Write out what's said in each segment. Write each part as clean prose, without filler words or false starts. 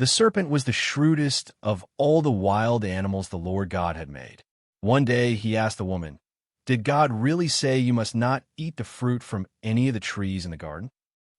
The serpent was the shrewdest of all the wild animals the Lord God had made. One day he asked the woman, "Did God really say you must not eat the fruit from any of the trees in the garden?"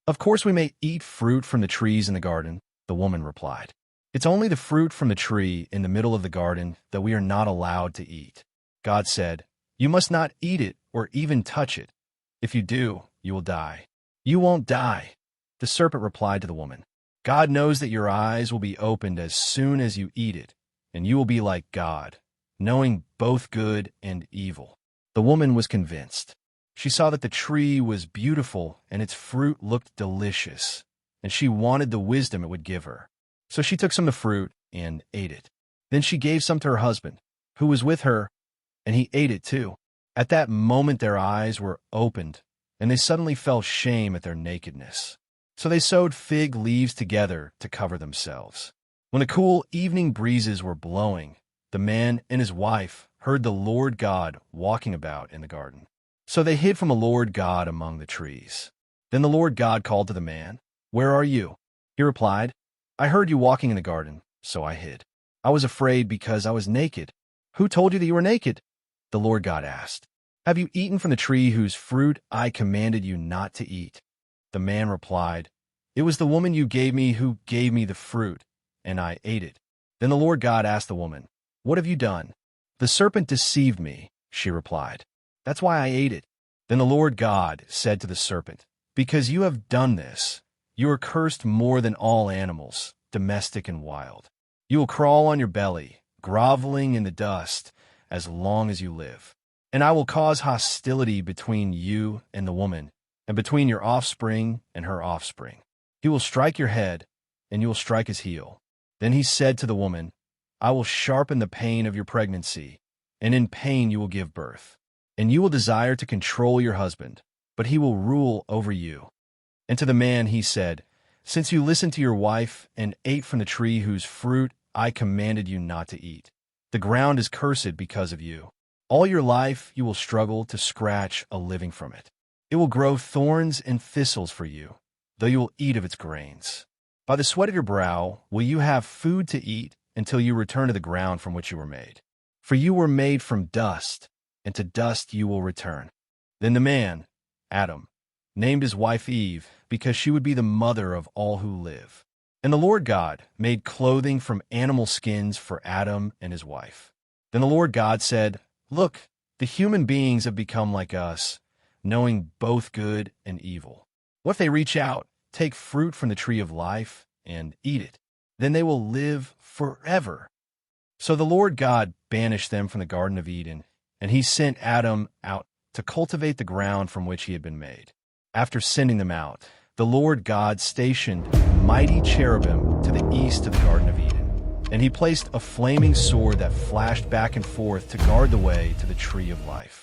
"Of course we may eat fruit from the trees in the garden," the woman replied. "It's only the fruit from the tree in the middle of the garden that we are not allowed to eat. God said, 'You must not eat it or even touch it. If you do, you will die.'" "You won't die," the serpent replied to the woman. "God knows that your eyes will be opened as soon as you eat it, and you will be like God, knowing both good and evil." The woman was convinced. She saw that the tree was beautiful and its fruit looked delicious, and she wanted the wisdom it would give her. So she took some of the fruit and ate it. Then she gave some to her husband, who was with her, and he ate it too. At that moment their eyes were opened, and they suddenly felt shame at their nakedness. So they sewed fig leaves together to cover themselves. When the cool evening breezes were blowing, the man and his wife heard the Lord God walking about in the garden. So they hid from the Lord God among the trees. Then the Lord God called to the man, "Where are you?" He replied, "I heard you walking in the garden, so I hid. I was afraid because I was naked." "Who told you that you were naked?" the Lord God asked. "Have you eaten from the tree whose fruit I commanded you not to eat?" The man replied, "It was the woman you gave me who gave me the fruit, and I ate it." Then the Lord God asked the woman, "What have you done?" "The serpent deceived me," she replied. "That's why I ate it." Then the Lord God said to the serpent, "Because you have done this, you are cursed more than all animals, domestic and wild. You will crawl on your belly, groveling in the dust, as long as you live. And I will cause hostility between you and the woman, and between your offspring and her offspring. He will strike your head, and you will strike his heel." Then he said to the woman, "I will sharpen the pain of your pregnancy, and in pain you will give birth. And you will desire to control your husband, but he will rule over you." And to the man he said, "Since you listened to your wife and ate from the tree whose fruit I commanded you not to eat, the ground is cursed because of you. All your life you will struggle to scratch a living from it. It will grow thorns and thistles for you, though you will eat of its grains. By the sweat of your brow will you have food to eat until you return to the ground from which you were made. For you were made from dust, and to dust you will return." Then the man, Adam, named his wife Eve, because she would be the mother of all who live. And the Lord God made clothing from animal skins for Adam and his wife. Then the Lord God said, "Look, the human beings have become like us, knowing both good and evil. What if they reach out, take fruit from the tree of life, and eat it? Then they will live forever." So the Lord God banished them from the Garden of Eden, and he sent Adam out to cultivate the ground from which he had been made. After sending them out, the Lord God stationed mighty cherubim to the east of the Garden of Eden, and he placed a flaming sword that flashed back and forth to guard the way to the tree of life.